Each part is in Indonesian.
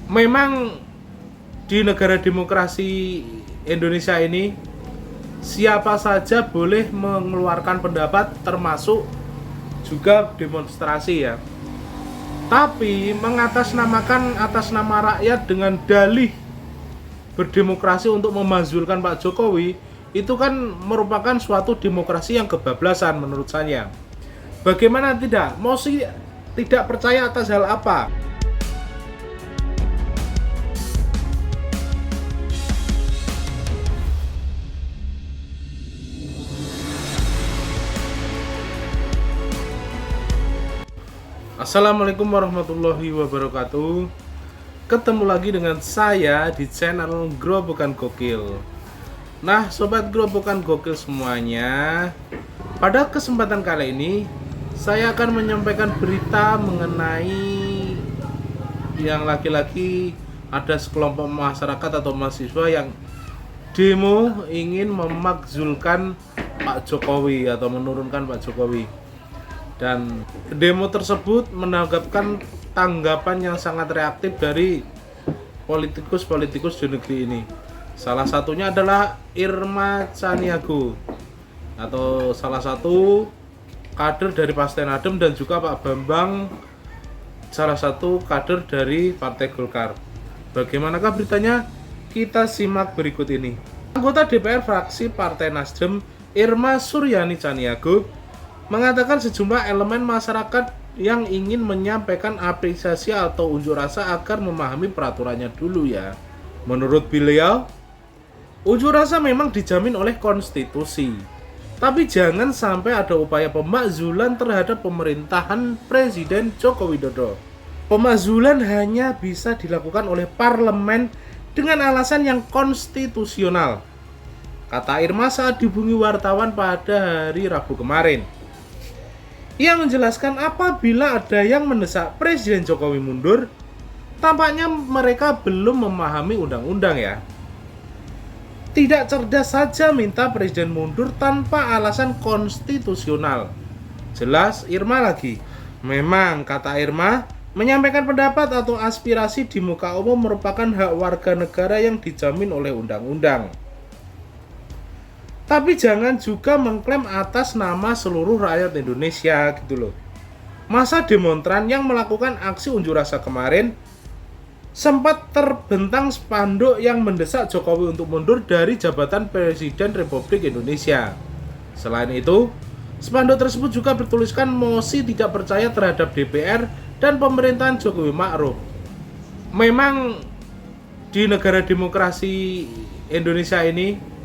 Memang di negara demokrasi Indonesia ini siapa saja boleh mengeluarkan pendapat, termasuk juga demonstrasi ya. Tapi mengatasnamakan atas nama rakyat dengan dalih berdemokrasi untuk memazulkan Pak Jokowi, itu kan merupakan suatu demokrasi yang kebablasan menurut saya. Bagaimana tidak? Mau sih tidak percaya atas hal apa? Assalamualaikum warahmatullahi wabarakatuh. Ketemu lagi dengan saya di channel Grobogan Gokil. Nah, sobat Grobogan Gokil semuanya, pada kesempatan kali ini saya akan menyampaikan berita mengenai yang laki-laki ada sekelompok masyarakat atau mahasiswa yang demo ingin memakzulkan Pak Jokowi atau menurunkan Pak Jokowi. Dan demo tersebut menanggapan tanggapan yang sangat reaktif dari politikus-politikus di negeri ini. Salah satunya adalah Irma Caniago, atau salah satu kader dari Partai Nasdem, dan juga Pak Bambang, salah satu kader dari Partai Golkar. Bagaimanakah beritanya? Kita simak berikut ini. Anggota DPR fraksi Partai Nasdem Irma Suryani Caniago mengatakan sejumlah elemen masyarakat yang ingin menyampaikan apresiasi atau unjuk rasa agar memahami peraturannya dulu ya. Menurut beliau, unjuk rasa memang dijamin oleh konstitusi, tapi jangan sampai ada upaya pemakzulan terhadap pemerintahan Presiden Joko Widodo. Pemakzulan hanya bisa dilakukan oleh parlemen dengan alasan yang konstitusional, kata Irma saat dihubungi wartawan pada hari Rabu kemarin. Ia menjelaskan apabila ada yang mendesak Presiden Jokowi mundur, tampaknya mereka belum memahami undang-undang ya. Tidak cerdas saja minta Presiden mundur tanpa alasan konstitusional. Jelas Irma lagi. Memang, kata Irma, menyampaikan pendapat atau aspirasi di muka umum merupakan hak warga negara yang dijamin oleh undang-undang. Tapi jangan juga mengklaim atas nama seluruh rakyat Indonesia gitu loh. Masa demonstran yang melakukan aksi unjuk rasa kemarin sempat terbentang spanduk yang mendesak Jokowi untuk mundur dari jabatan Presiden Republik Indonesia. Selain itu, spanduk tersebut juga bertuliskan mosi tidak percaya terhadap DPR dan pemerintahan Jokowi Ma'ruf. Memang di negara demokrasi Indonesia ini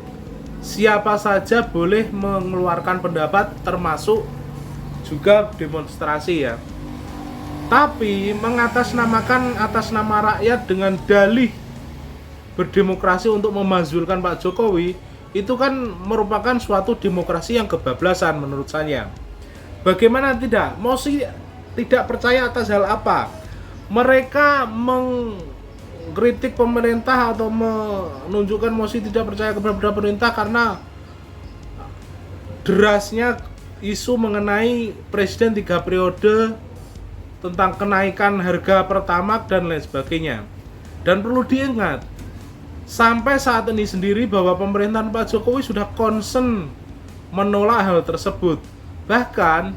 siapa saja boleh mengeluarkan pendapat, termasuk juga demonstrasi ya. Tapi mengatasnamakan atas nama rakyat dengan dalih berdemokrasi untuk memazulkan Pak Jokowi, itu kan merupakan suatu demokrasi yang kebablasan menurut saya. Bagaimana tidak? Mau sih tidak percaya atas hal apa? Mereka mengkritik pemerintah atau menunjukkan mosi tidak percaya kepada pemerintah karena derasnya isu mengenai presiden 3 periode, tentang kenaikan harga Pertamax dan lain sebagainya. Dan perlu diingat, sampai saat ini sendiri bahwa pemerintahan Pak Jokowi sudah concern menolak hal tersebut. Bahkan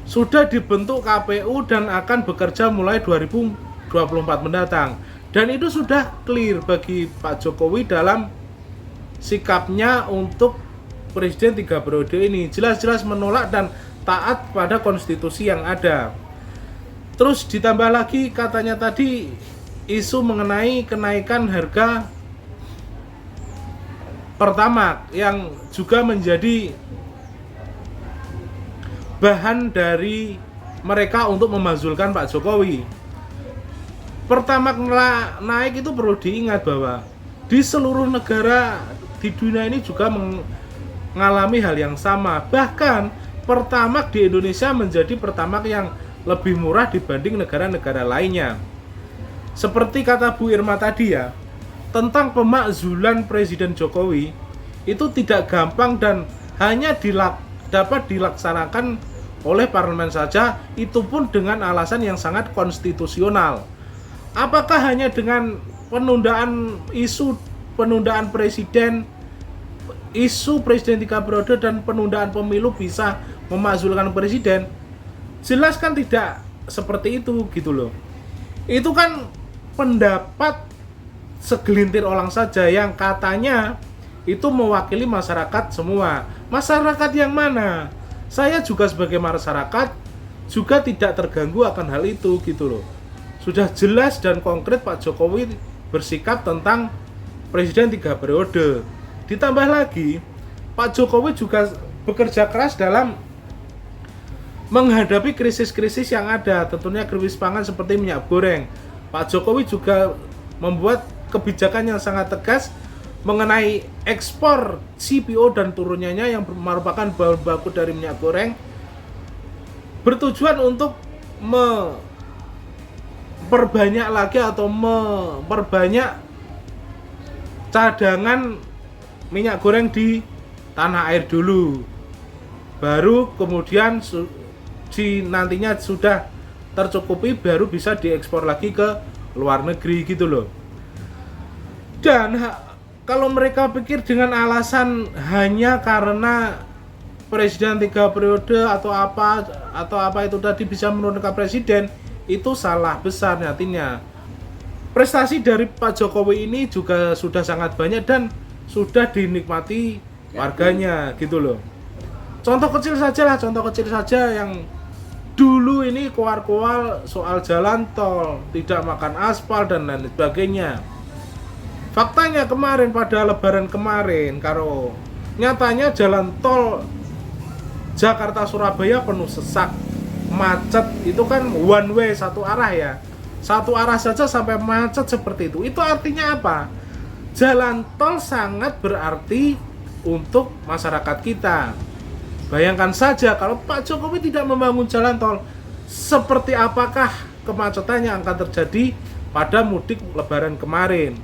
sudah dibentuk KPU dan akan bekerja mulai 2024 mendatang. Dan itu sudah clear bagi Pak Jokowi dalam sikapnya untuk Presiden 3 periode ini. Jelas-jelas menolak dan taat pada konstitusi yang ada. Terus ditambah lagi katanya tadi isu mengenai kenaikan harga Pertamax yang juga menjadi bahan dari mereka untuk memazulkan Pak Jokowi. Pertamax naik itu perlu diingat bahwa di seluruh negara di dunia ini juga mengalami hal yang sama. Bahkan Pertamax di Indonesia menjadi Pertamax yang lebih murah dibanding negara-negara lainnya. Seperti kata Bu Irma tadi ya, tentang pemakzulan Presiden Jokowi itu tidak gampang dan hanya dapat dilaksanakan oleh parlemen saja, itu pun dengan alasan yang sangat konstitusional. Apakah hanya dengan penundaan presiden, isu presiden 3 periode dan penundaan pemilu bisa memakzulkan presiden? Jelas kan tidak seperti itu gitu loh. Itu kan pendapat segelintir orang saja yang katanya itu mewakili masyarakat semua. Masyarakat yang mana? Saya juga sebagai masyarakat juga tidak terganggu akan hal itu gitu loh. Sudah jelas dan konkret Pak Jokowi bersikap tentang presiden 3 periode. Ditambah lagi Pak Jokowi juga bekerja keras dalam menghadapi krisis-krisis yang ada, tentunya krisis pangan seperti minyak goreng. Pak Jokowi juga membuat kebijakan yang sangat tegas mengenai ekspor CPO dan turunnya yang merupakan bahan baku dari minyak goreng, bertujuan untuk memperbanyak lagi atau memperbanyak cadangan minyak goreng di tanah air dulu, baru kemudian nantinya sudah tercukupi baru bisa diekspor lagi ke luar negeri gitu loh. Dan kalau mereka pikir dengan alasan hanya karena presiden 3 periode atau apa itu tadi bisa menurunkan presiden, itu salah besar artinya. Prestasi dari Pak Jokowi ini juga sudah sangat banyak dan sudah dinikmati warganya gitu loh. Contoh kecil saja yang dulu ini koar-koar soal jalan tol, tidak makan aspal dan lain sebagainya. Faktanya kemarin pada lebaran kemarin, karo nyatanya jalan tol Jakarta Surabaya penuh sesak, macet. Itu kan one way, satu arah ya. Satu arah saja sampai macet seperti itu. Itu artinya apa? Jalan tol sangat berarti untuk masyarakat kita. Bayangkan saja kalau Pak Jokowi tidak membangun jalan tol, seperti apakah kemacetan yang akan terjadi pada mudik lebaran kemarin.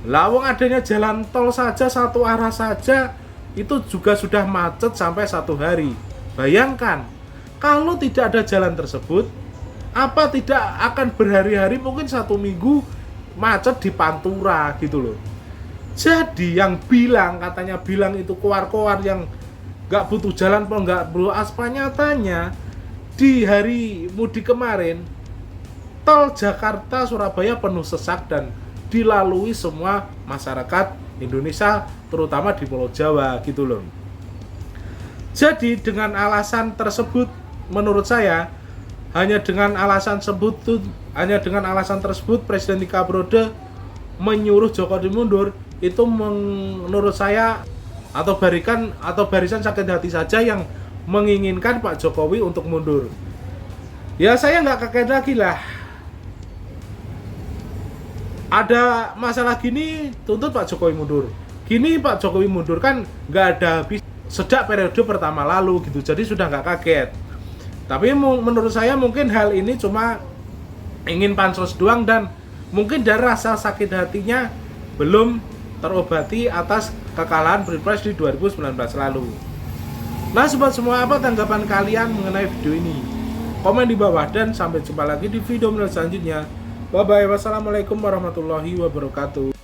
Lawang adanya jalan tol saja satu arah saja itu juga sudah macet sampai 1 hari. Bayangkan kalau tidak ada jalan tersebut, apa tidak akan berhari-hari, mungkin 1 minggu macet di Pantura gitu loh. Jadi yang katanya bilang itu koar-koar yang gak butuh jalan tol, gak perlu aspal, nyatanya di hari mudik kemarin tol Jakarta Surabaya penuh sesak dan dilalui semua masyarakat Indonesia, terutama di Pulau Jawa gitu loh. Jadi dengan alasan tersebut, menurut saya hanya dengan alasan tersebut Presiden 3 periode menyuruh Jokowi mundur, itu menurut saya atau barisan sakit hati saja yang menginginkan Pak Jokowi untuk mundur. Ya saya nggak kaget lagi lah. Ada masalah gini tuntut Pak Jokowi mundur. Gini Pak Jokowi mundur kan nggak ada habis sejak periode pertama lalu gitu. Jadi sudah nggak kaget. Tapi menurut saya mungkin hal ini cuma ingin pansos doang dan mungkin dari rasa sakit hatinya belum terobati atas kekalahan Pilpres di 2019 lalu. Nah sobat semua, apa tanggapan kalian mengenai video ini? Komen di bawah dan sampai jumpa lagi di video selanjutnya. Bye bye, wassalamualaikum warahmatullahi wabarakatuh.